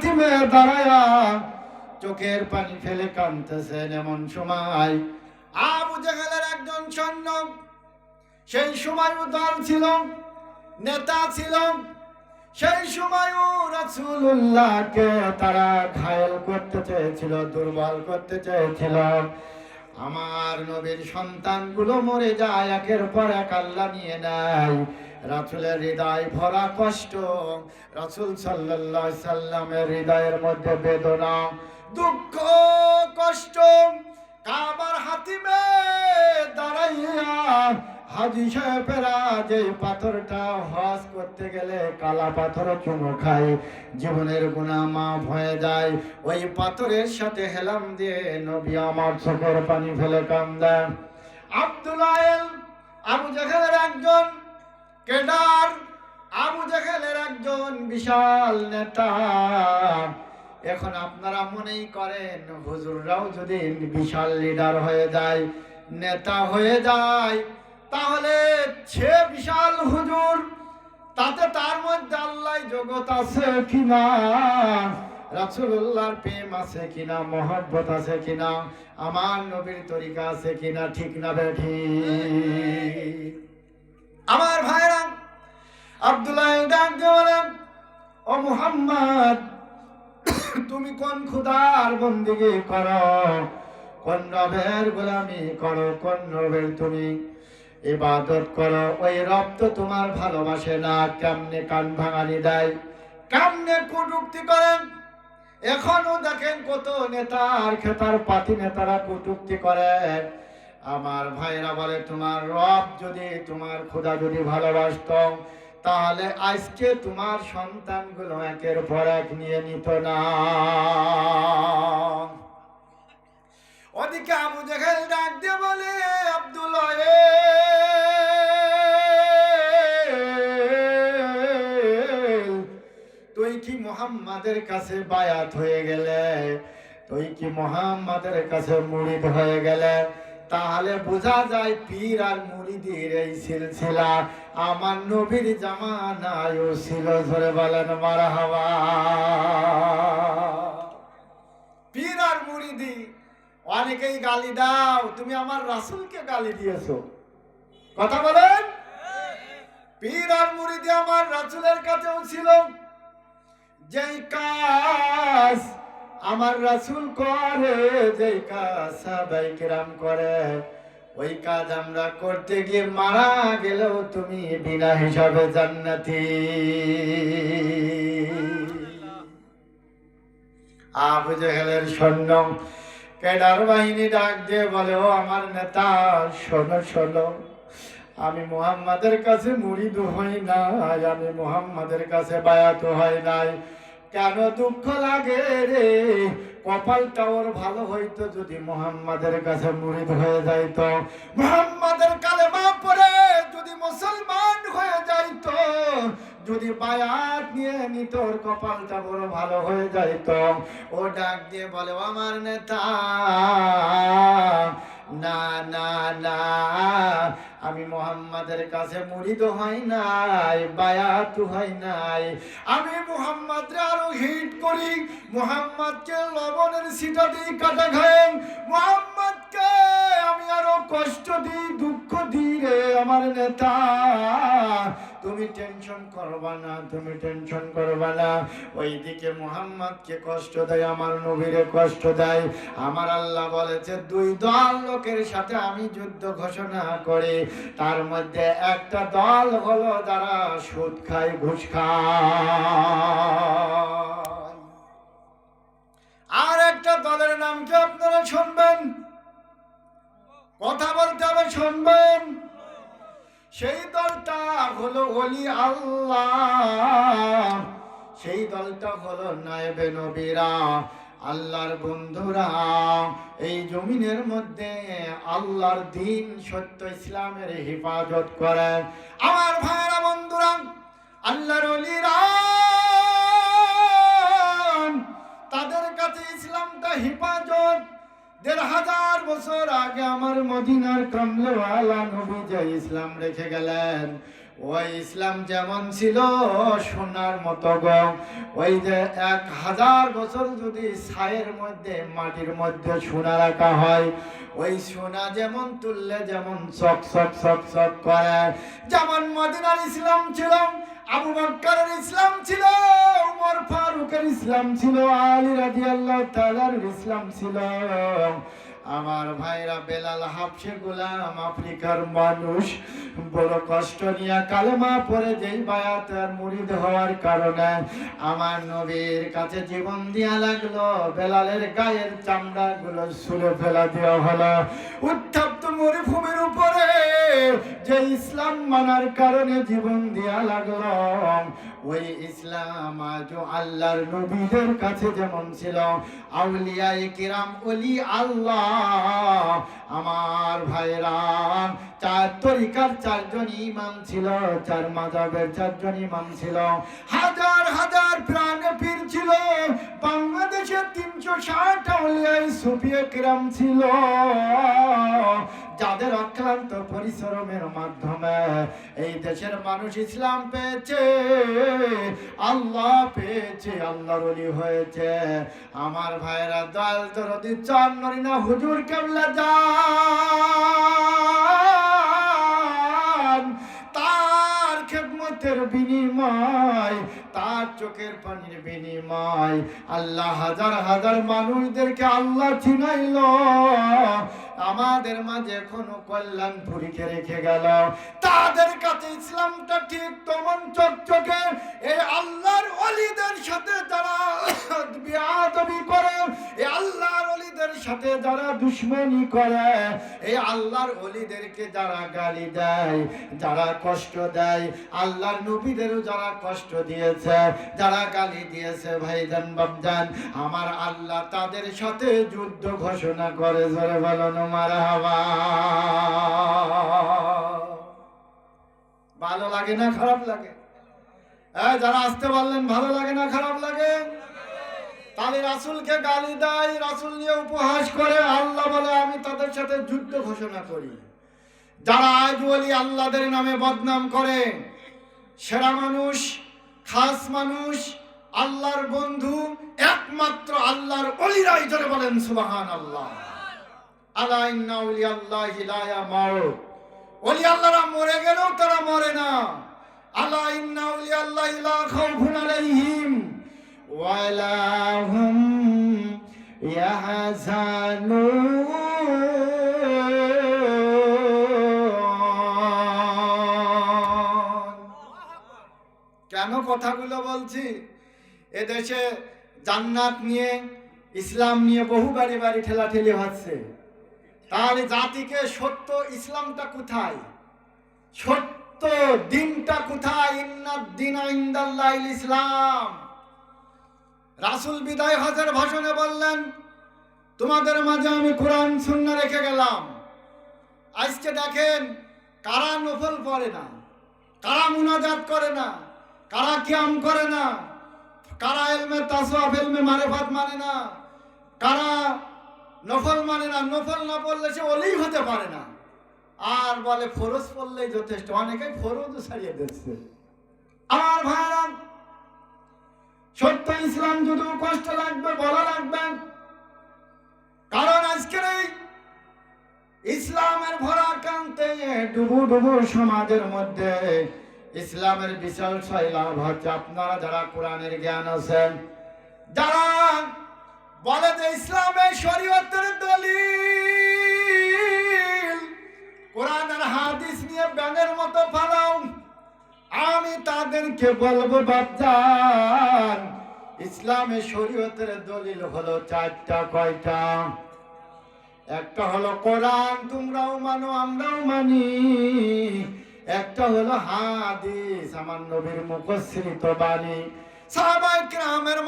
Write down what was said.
হাতিমে দাঁড়ায়া চোখের পানি ফেলে কাঁদতেছেন। এমন সময় আবু জাহেলের একজন সৈন্য, সেই সময় দল ছিল, নেতা ছিল, সেই সময় রাসূলুল্লাহকে তারা ঘায়েল করতে চেয়েছিল, দুর্বল করতে চেয়েছিল। আমার নবীর সন্তানগুলো মরে যায়, একের পর এক আল্লাহ নিয়ে নেয়। রাসূলের হৃদয় ভরা কষ্ট, রাসূল সাল্লাল্লাহু আলাইহি সাল্লামের হৃদয়ের মধ্যে বেদনা, দুঃখ, কষ্ট। কাবার হাতিমে দাঁড়াইয়া হাজী সাহেবেরা যে পাথরটা হজ করতে গেলে কালা পাথর চুমো খায়, জীবনের গুনাহ মাফ হয়ে যায়, ওই পাথরের সাথে হেলাম দিয়ে নবী আমার চোখের পানি ফেলে কান্দেন। আব্দুল্লাহ আবু জাহেলের একজন কেডার, আবু জাহেলের একজন বিশাল নেতা। এখন আপনারা মনেই করেন হুজুররাও যদি বিশাল লিডার হয়ে যায়, নেতা হয়ে যায়, তাহলে সে বিশাল হুজুর, তাতে তার মধ্যে আল্লাহ জগৎ আছে কিনা, রাসূলুল্লাহর প্রেম আছে কিনা, মহব্বত আছে কিনা, আমার নবীর তরিকা আছে কিনা, ঠিক না বেঠিক? আমার ভাইরা, আব্দুল্লাহ ডাক দিয়ে বলেন, ও মুহাম্মদ, তুমি কোন খোদার বন্দেগী করো, কোন রবের গোলামি করো, কোন রবের তুমি ইবাদত করো? ওই রব তো তোমার ভালোবাসে না। কেমনে কান ভাঙানি দেয়, কেমনে কটূক্তি করেন। এখনো দেখেন কত নেতা আর খেতার পাতি নেতারা কটূক্তি করে। আমার ভাইরা বলে, তোমার রব যদি, তোমার খোদা যদি ভালোবাসত, তাহলে আজকে তোমার সন্তানগুলো একের পর এক নিয়ে নিত না। ওদিকে আবু জাহেল ডাক দিয়ে বলে, আব্দুল্লাহ, তুই কি মুহাম্মাদের কাছে বায়াত হয়ে গেলে, তুই কি মুহাম্মাদের কাছে মুরিদ হয়ে গেলে? তাহলে বোঝা যায় পীর আর মুরিদের এই সিলসিলা আমার নবীর জামানায়ও ছিল। ধরে বলেন মারহাবা। পীর আর মুরিদি, অনেকেই গালি দাও, তুমি আমার রাসূলকে গালি দিয়েছো। কথা বলেন। পীর আর মুরিদি আমার রাসূলের কাছেও ছিল। যেই কাজ আমার রাসূল করে, যেই কাজ সাহাবায়ে কেরাম করে, ওই কাজ আমরা করতে গিয়ে মারা গেলেও তুমি বিনা হিসাবে জান্নাতি। আবু জাহেলের সৈন্য কেডার বাহিনী ডাক দিয়ে বলে, ও আমার নেতা, শোনো শোনো, আমি মুহাম্মাদের কাছে মুরিদ হই নাই, আমি মুহাম্মাদের কাছে বায়াত হই নাই। কেন দুঃখ লাগে রে? কপালটা ওর ভালো হইতো যদি মুহাম্মাদের কাছে মুরিদ হয়ে যাইতো, মুহাম্মাদের কালেমা পড়ে যদি মুসলমান হয়ে যাইতো, যদি বায়াত নিয়ে নিত, ওর কপালটা বড় ভালো হয়ে যাইতো। ও ডাক দিয়ে বলে, আমার নেতা, না না না, আমি মুহাম্মাদের কাছে মুরিদ হই নাই, বায়াত হই নাই। আমি মুহাম্মাদরে আরো হিট করি, মুহাম্মাদকে লবণের ছিটা দিই, কাটা খাই, মুহাম্মাদকে আমি আরো কষ্ট দিই, দুঃখ দিই রে আমার নেতা। তুমি টেনশন করবা না, তুমি টেনশন করবা না। ওইদিকে মুহাম্মাদকে কষ্ট দেয়, আমার নবীরে কষ্ট দেয়। আমার আল্লাহ বলেছে, দুই দল লোকের সাথে আমি যুদ্ধ ঘোষণা করি, তার মধ্যে একটা দল হলো যারা সুদ খায়, ঘুষ খায়, আর একটা দলের নাম কি আপনারা শুনবেন? কথা বলতে হবে, শুনবেন। সেই দলটা হলো ওলি আল্লাহ, সেই দলটা হলো নায়েবে নবীরা, আল্লাহর বন্ধুরা, এই জমিনের মধ্যে আল্লাহর দ্বীন সত্য ইসলামের হেফাজত করেন। আমার ভাইরা বন্ধুরা, আল্লাহর ওলিরা, তাদের কাছে ইসলামটা হেফাজত। ১৫০০ বছর আগে আমার মদিনার কামলেওয়ালা নবী যে ইসলাম রেখে গেলেন, ওই ইসলাম যেমন ছিল সোনার মতো গো, ওই যে 1000 বছর যদি ছায়ের মধ্যে মাটির মধ্যে সোনা রাখা হয়, ওই সোনা যেমন তুললে যেমন চক চক চক চক করে, যেমন মদিনার ইসলাম ছিল, আবু বকরের ইসলাম ছিল, উমর ফারুকের ইসলাম ছিল, আলী রাদিয়াল্লাহু তাআলার ইসলাম ছিল। আমার ভাইরা, বেলাল হাবশে গোলাম, আফ্রিকার মানুষ, বড় কষ্ট নিয়ে কালেমা পড়ে যেই বায়াতের মুরিদ হওয়ার কারণে আমার নবীর কাছে জীবন দেয়া লাগলো, বেলালের গায়ের চামড়া গুলো ছুঁড়ে ফেলা দেওয়া হলো। উত্তপ্ত মরুভূমির উপরে যে ইসলাম মানার কারণে জীবন দেয়া লাগলো, ওই ইসলাম আজও আল্লাহর নবীদের কাছে যেমন ছিল, আউলিয়ায়ে কিরাম ওলি আল্লাহ, আমার ভাইরা, 4 তরিকার 4 জন ইমাম ছিল, 4 মাযহাবের 4 জন ইমাম ছিল, হাজার হাজার প্রাণে পীর ছিল, বাংলাদেশে 360 আউলিয়ায়ে সুফিয়ে কিরাম ছিল, যাদের অক্লান্ত পরিশ্রমের মাধ্যমে এই দেশের মানুষ ইসলাম পেয়েছে, আল্লাহ পেয়েছে, আল্লাহর ওলি হয়েছে। আমার ভাইরা, দয়াল দরদি চান নরিনা হুজুর কেবলা যান, তার খেদমতের বিনিময়, তার চোখের পানির বিনিময় আল্লাহ হাজার হাজার মানুষদেরকে আল্লাহ চিনাইল, আমাদের মাঝে এখনো কল্যাণপুরীকে রেখে গেল। তাদের কাছে ইসলামটা ঠিক তেমন চকচকে। এই আল্লাহর ওলিদের সাথে যারা বিয়াদবি করে, এই আল্লাহর ওলিদের সাথে যারা দুশমনি করে, এই আল্লাহর ওলিদেরকে যারা গালি দেয়, যারা কষ্ট দেয়, আল্লাহর নবীদেরও যারা কষ্ট দিয়েছে, যারা গালি দিয়েছে, ভাইজান বাপজান, আমার আল্লাহ তাদের সাথে যুদ্ধ ঘোষণা করে। জোরে বলুন মারহাবা। ভালো লাগে না খারাপ লাগে? যারা আসতে পারলেন, ভালো লাগে না খারাপ লাগে? তাহলে রাসূলকে গালি দেয়, রাসূল নিয়ে উপহাস করে, আল্লাহ বলে আমি তাদের সাথে যুদ্ধ ঘোষণা করি। যারা আজ ওলি আল্লাহদের নামে বদনাম করে, সেরা মানুষ, খাস মানুষ, আল্লাহর বন্ধু একমাত্র আল্লাহর ওলিরাই। জোরে বলেন সুবহানাল্লাহ। আলা ইন্না আউলিয়াল্লাহি লা ইয়ামুত, ওলি আল্লাহরা মরে গেলেও তারা মরে না। আলা ইন্না আউলিয়াল্লাহি লা খাউফুন আলাইহিম ওয়া লা হুম ইয়াহজানুন। কেন কথাগুলো বলছি? এদেশে জান্নাত নিয়ে, ইসলাম নিয়ে বহু বাড়ি বাড়ি ঠেলাঠেলি হচ্ছে। তাহলে জাতিকে সত্য ইসলামটা কোথায়, সত্য দিনটা কোথায়? ইন্নাদ দীনা ইনদাল্লাহিল ইসলাম। রাসূল বিদায় হজের ভাষণে বললেন, তোমাদের মাঝে আমি কোরআন সুন্নাহ রেখে গেলাম। আজকে দেখেন, কারা নফল পড়ে না, কারা মুনাজাত করে না, কারা কিয়াম করে না, কারা ইলমে তাসাউফ, ইলমে মারিফাত মানে না, কারা নফল মানে না, নফল না পড়লে সে ওলি হতে পারে না, আর বলে ফরজ পড়লেই যথেষ্ট। অনেকেই ফরজও ছাড়িয়ে দিচ্ছে। আমার ভাইরা, সত্য ইসলাম যদি কষ্ট লাগবে, বলা লাগবে, কারণ আজকের এই ইসলামের ভরা কান্তে ডুবু ডুবু সমাজের মধ্যে ইসলামের বিশাল লাভ হচ্ছে। আপনারা যারা কোরআনের জ্ঞান আছেন, যারা বলে যে ইসলামের শরীয়তের দলিল, কোরআন আর হাদিস নিয়ে ব্যাঙের মতো ফালাও, আমি তাদেরকে বলবো, বাপজান, ইসলামের শরীয়তের দলিল হলো 4টা। কয়টা? একটা হলো কোরআন, তোমরাও মানো আমরাও মানি। একটা হলো হাদিস, আমার নবীর মুখশ্রিত বাণী, সাহাবায়ে কেরামের